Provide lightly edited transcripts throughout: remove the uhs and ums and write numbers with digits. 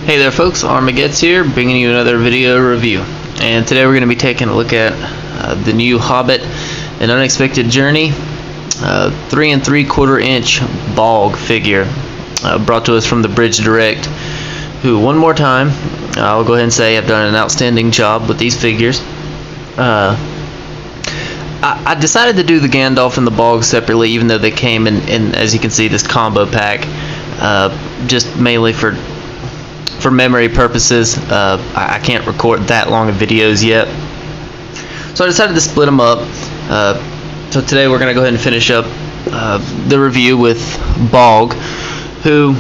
Hey there folks, Armagedd's here, bringing you another video review. And today we're going to be taking a look at the new Hobbit, An Unexpected Journey, 3 3/4 inch Bolg figure, brought to us from the Bridge Direct, who one more time, I'll go ahead and say have done an outstanding job with these figures. I decided to do the Gandalf and the Bolg separately, even though they came in as you can see, this combo pack, just mainly for memory purposes. I can't record that long of videos yet, so I decided to split them up. So today we're going to go ahead and finish up the review with Bolg, who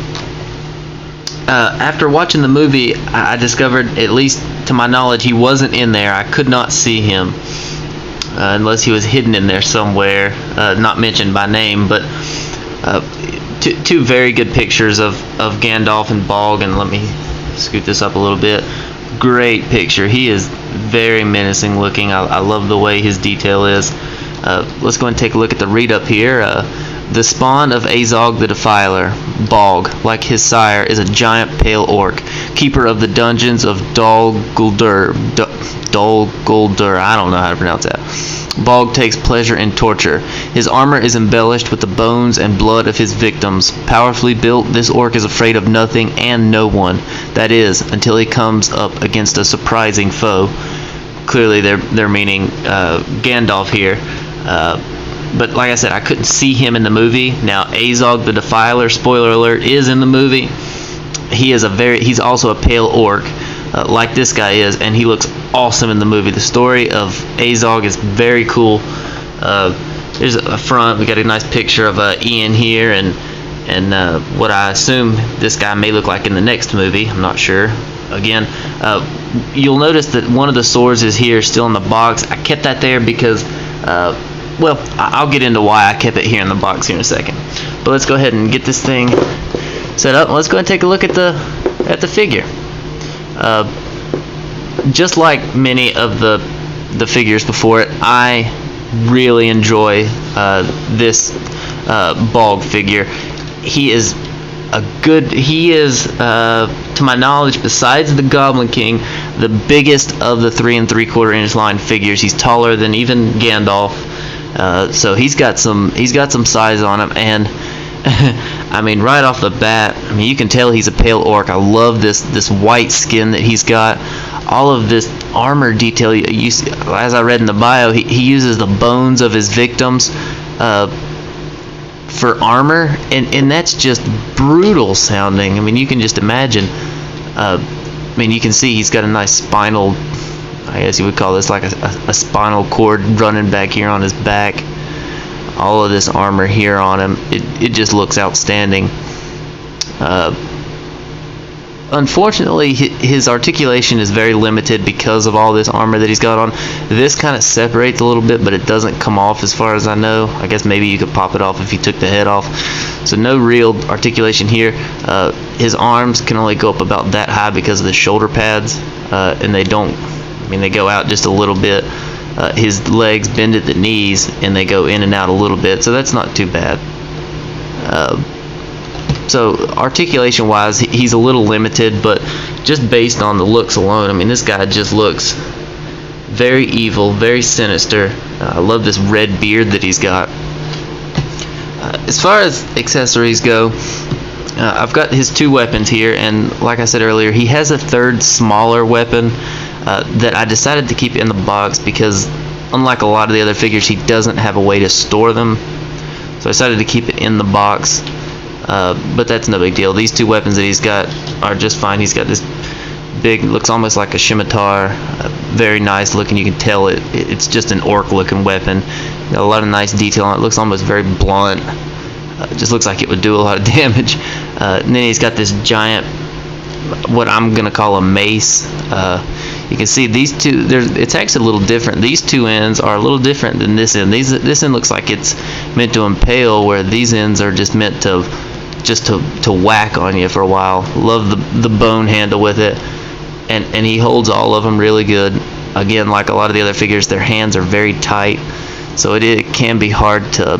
after watching the movie I discovered, at least to my knowledge, he wasn't in there. I could not see him unless he was hidden in there somewhere, not mentioned by name. But two very good pictures of Gandalf and Bolg, and let me scoot this up a little bit. Great picture. He is very menacing looking. I love the way his detail is. Let's go and take a look at the read up here. The spawn of Azog the Defiler, Bolg, like his sire, is a giant pale orc, keeper of the dungeons of Dol Guldur. I don't know how to pronounce that. Bolg takes pleasure in torture. His armor is embellished with the bones and blood of his victims. Powerfully built, this orc is afraid of nothing and no one. That is, until he comes up against a surprising foe. Clearly they're meaning Gandalf here. But like I said, I couldn't see him in the movie. Now Azog the Defiler, spoiler alert, is in the movie. He's also a pale orc, like this guy is, and he looks awesome in the movie. The story of Azog is very cool. There's a front. We got a nice picture of Ian here, and what I assume this guy may look like in the next movie. I'm not sure. Again, you'll notice that one of the swords is here, still in the box. I kept that there because, well, I'll get into why I kept it here in the box here in a second. But let's go ahead and get this thing set up. Let's go ahead and take a look at the figure. Just like many of the figures before it, I really enjoy this Bolg figure. He is to my knowledge, besides the Goblin King, the biggest of the 3 3/4 inch line figures. He's taller than even Gandalf, so he's got some size on him. And I mean, right off the bat, I mean, you can tell he's a pale orc. I love this white skin that he's got. All of this armor detail. You see, as I read in the bio, he uses the bones of his victims for armor, and that's just brutal sounding. I mean, you can just imagine. I mean, you can see he's got a nice spinal, I guess you would call this like a spinal cord running back here on his back. All of this armor here on him, it just looks outstanding. Unfortunately, his articulation is very limited because of all this armor that he's got on. This kind of separates a little bit, but it doesn't come off as far as I know. I guess maybe you could pop it off if you took the head off. So no real articulation here. His arms can only go up about that high because of the shoulder pads, and they go out just a little bit. His legs bend at the knees and they go in and out a little bit, so that's not too bad. So articulation wise, he's a little limited, but just based on the looks alone, I mean, this guy just looks very evil, very sinister. I love this red beard that he's got. As far as accessories go, I've got his 2 weapons here, and like I said earlier, he has a third smaller weapon that I decided to keep in the box because, unlike a lot of the other figures, he doesn't have a way to store them. So I decided to keep it in the box. But that's no big deal. These 2 weapons that he's got are just fine. He's got this big, looks almost like a scimitar, very nice looking. You can tell it's just an orc looking weapon. Got a lot of nice detail on it. Looks almost very blunt. It just looks like it would do a lot of damage. And then he's got this giant, what I'm gonna call a mace. You can see these two, it's actually a little different. These 2 ends are a little different than this end. This end looks like it's meant to impale, where these ends are just meant to whack on you for a while. Love the bone handle with it, and he holds all of them really good. Again, like a lot of the other figures, their hands are very tight, so it can be hard to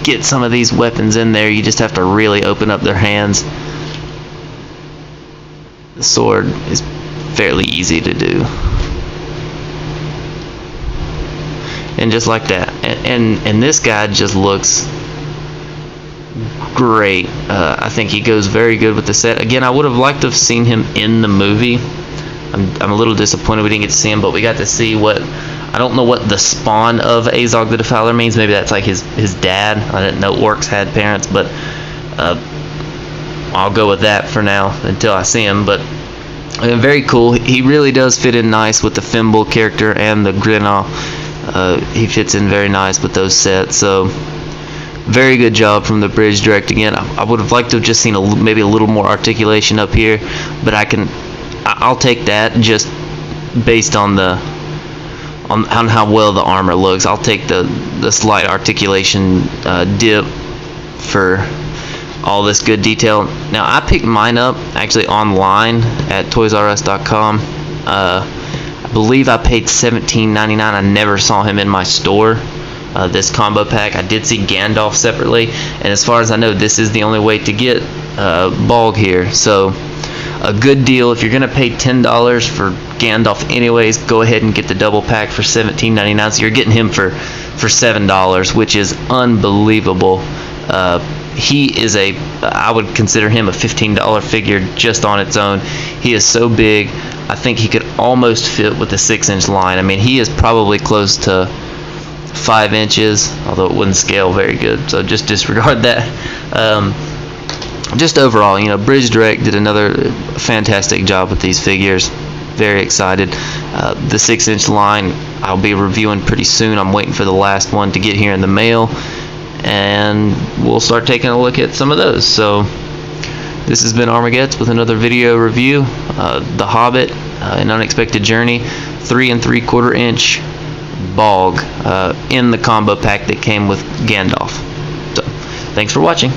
get some of these weapons in there. You just have to really open up their hands. the sword is fairly easy to do. And just like that, and this guy just looks great. I think he goes very good with the set. Again, I would have liked to have seen him in the movie. I'm a little disappointed we didn't get to see him, but we got to see what, I don't know what the spawn of Azog the Defiler means. Maybe that's like his dad. I didn't know orcs had parents, but I'll go with that for now until I see him. But very cool. He really does fit in nice with the Fimble character and the Grinna. He fits in very nice with those sets. So very good job from the bridge direct. Again, I would have liked to have just seen maybe a little more articulation up here, but I'll take that just based on how well the armor looks. I'll take the slight articulation dip for all this good detail. Now, I picked mine up actually online at toysrus.com. I believe I paid $17.99. I never saw him in my store. This combo pack. I did see Gandalf separately, and as far as I know, this is the only way to get Bolg here. So a good deal. If you're gonna pay $10 for Gandalf anyways, go ahead and get the double pack for $17.99. So you're getting him for $7, which is unbelievable. He is I would consider him a $15 figure just on its own. He is so big. I think he could almost fit with the 6-inch line. I mean, he is probably close to 5 inches, although it wouldn't scale very good, so just disregard that. Just overall, Bridge Direct did another fantastic job with these figures. Very excited. The 6-inch line I'll be reviewing pretty soon. I'm waiting for the last one to get here in the mail, and we'll start taking a look at some of those. So this has been Armageddon with another video review. The Hobbit, An Unexpected Journey, 3 3/4 inch Bolg in the combo pack that came with Gandalf. So thanks for watching.